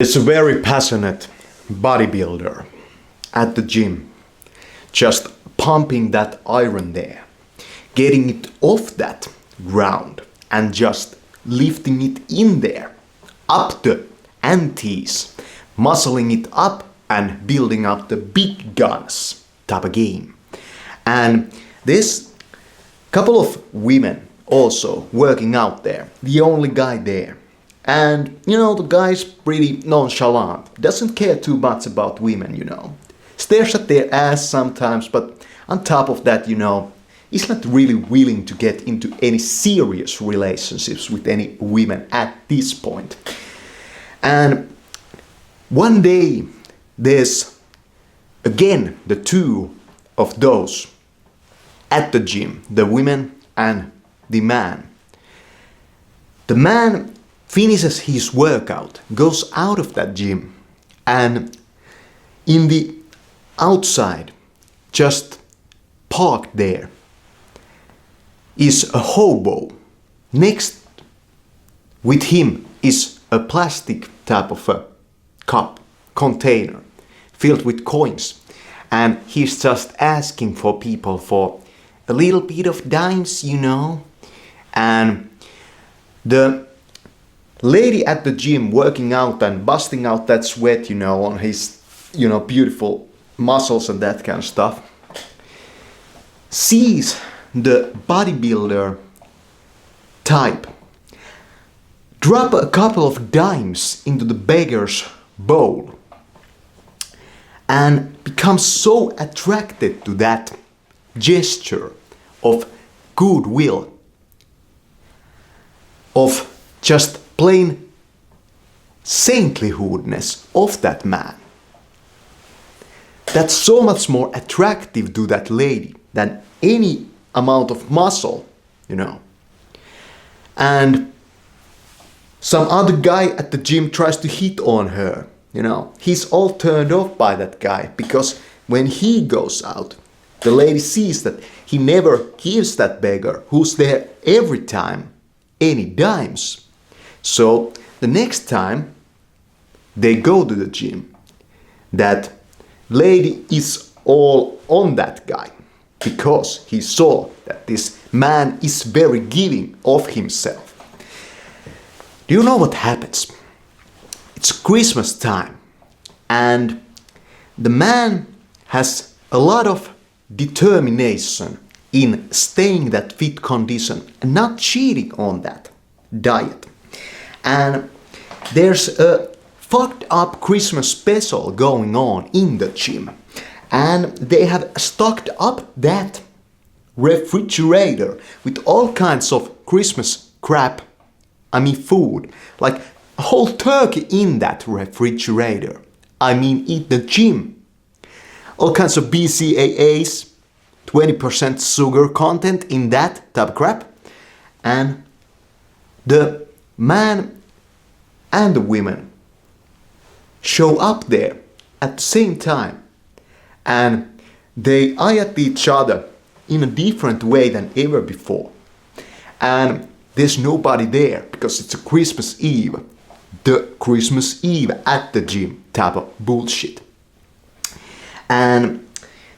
It's a very passionate bodybuilder at the gym, just pumping that iron there, getting it off that ground and just lifting it in there, up the antes, muscling it up and building up the big guns type of game. And there's a couple of women also working out there, the only guy there. And the guy's pretty nonchalant, doesn't care too much about women, stares at their ass sometimes, but on top of that, he's not really willing to get into any serious relationships with any women at this point. And one day, there's again the two of those at the gym, the women and the man. The man finishes his workout, goes out of that gym, and in the outside, just parked there, is a hobo. Next with him is a plastic type of a cup, container, filled with coins. And he's just asking for people for a little bit of dimes, And the lady at the gym working out and busting out that sweat, on his, beautiful muscles and that kind of stuff, sees the bodybuilder type drop a couple of dimes into the beggar's bowl and becomes so attracted to that gesture of goodwill, of just plain saintlyhoodness of that man, that's so much more attractive to that lady than any amount of muscle, And some other guy at the gym tries to hit on her, He's all turned off by that guy because when he goes out, the lady sees that he never gives that beggar who's there every time any dimes. So the next time they go to the gym, that lady is all on that guy because he saw that this man is very giving of himself. Do you know what happens? It's Christmas time and the man has a lot of determination in staying that fit condition and not cheating on that diet. And there's a fucked up Christmas special going on in the gym. And they have stocked up that refrigerator with all kinds of Christmas crap, food, like a whole turkey in that refrigerator. In the gym. All kinds of BCAAs, 20% sugar content in that type of crap. And the man and the women show up there at the same time. And they eye at each other in a different way than ever before. And there's nobody there because it's a Christmas Eve. The Christmas Eve at the gym type of bullshit. And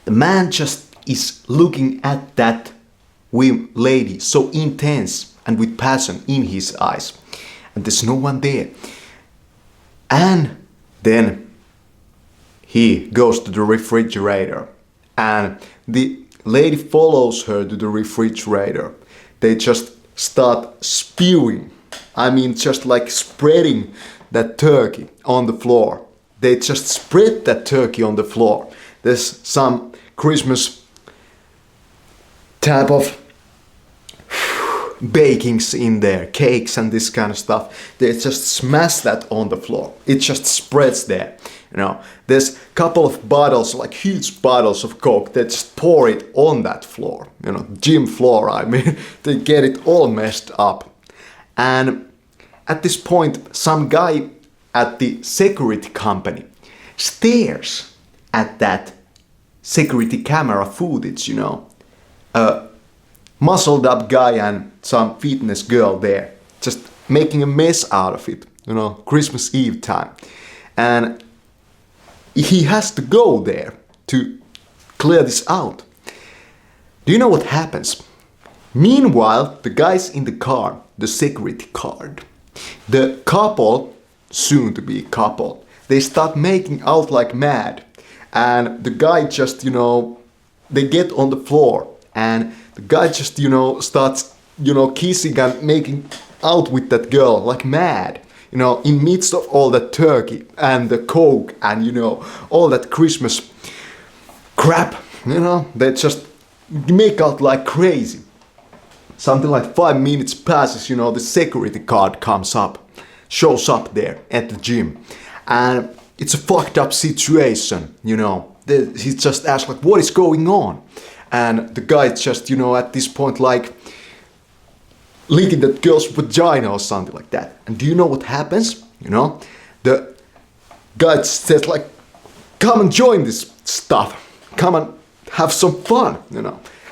the man just is looking at that lady so intense and with passion in his eyes. And there's no one there. And then he goes to the refrigerator. And the lady follows her to the refrigerator. They just start spewing. Just like spreading that turkey on the floor. They just spread that turkey on the floor. There's some Christmas type of bakings in there, cakes and this kind of stuff. They just smash that on the floor. It just spreads there. There's a couple of bottles, like huge bottles of Coke, that just pour it on that floor. Gym floor, they get it all messed up. And at this point, some guy at the security company stares at that security camera footage, a muscled up guy and some fitness girl there, just making a mess out of it, Christmas Eve time. and he has to go there to clear this out. Do you know what happens? Meanwhile, the guys in the car, the security guard, the couple, soon to be couple, they start making out like mad. And the guy just, they get on the floor and the guy just, starts, kissing and making out with that girl like mad. In midst of all that turkey and the coke and, all that Christmas crap, they just make out like crazy. Something like 5 minutes passes, the security guard comes up, shows up there at the gym. And it's a fucked up situation, He just asks like, what is going on? And the guy just, at this point like licking that girl's vagina or something like that. And do you know what happens? The guy says like, come and join this stuff. Come and have some fun,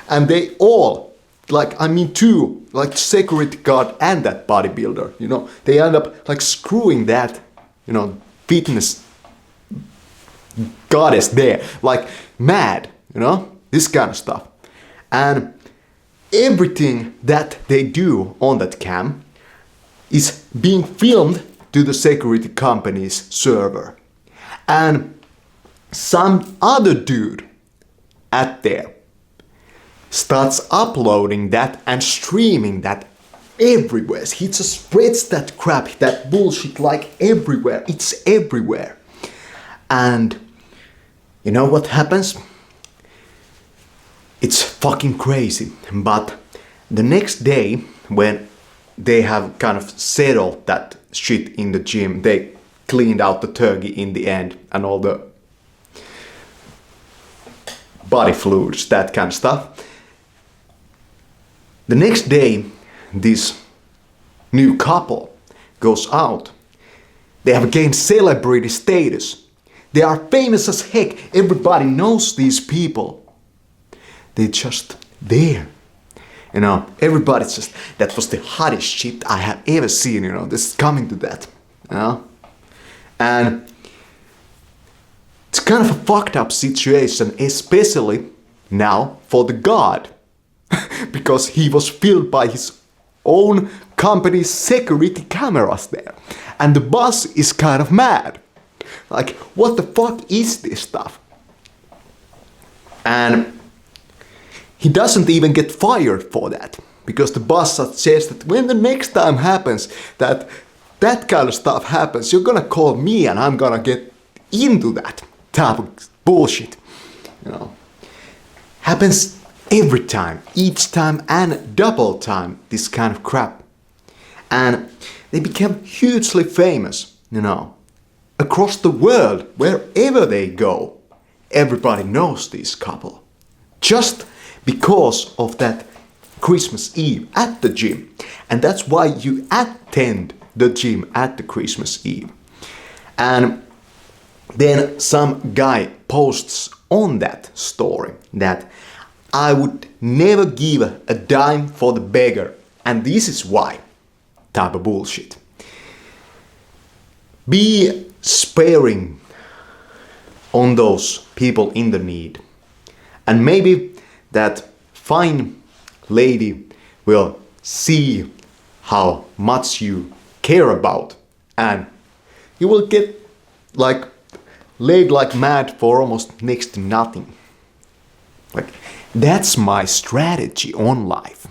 And they all, two, like security guard and that bodybuilder, they end up like screwing that, fitness goddess there, like mad, this kind of stuff. And everything that they do on that cam is being filmed to the security company's server. And some other dude at there starts uploading that and streaming that everywhere. He just spreads that crap, that bullshit like everywhere. It's everywhere. And you know what happens? It's fucking crazy. But the next day, when they have kind of settled that shit in the gym, they cleaned out the turkey in the end and all the body fluids, that kind of stuff. The next day, this new couple goes out. They have gained celebrity status. They are famous as heck. Everybody knows these people. They're just there. Everybody's just, that was the hottest shit I have ever seen, this is coming to that. And it's kind of a fucked up situation, especially now for the god. Because he was filmed by his own company's security cameras there. And the boss is kind of mad. Like, what the fuck is this stuff? And he doesn't even get fired for that. Because the boss says that when the next time happens that kind of stuff happens, you're gonna call me and I'm gonna get into that type of bullshit. Happens every time, each time and double time, this kind of crap. And they became hugely famous, across the world, wherever they go. Everybody knows this couple. Just because of that Christmas Eve at the gym. And that's why you attend the gym at the Christmas Eve. And then some guy posts on that story that I would never give a dime for the beggar, and this is why. Type of bullshit. Be sparing on those people in the need. And maybe that fine lady will see how much you care about, and you will get laid like mad for almost next to nothing. That's my strategy on life.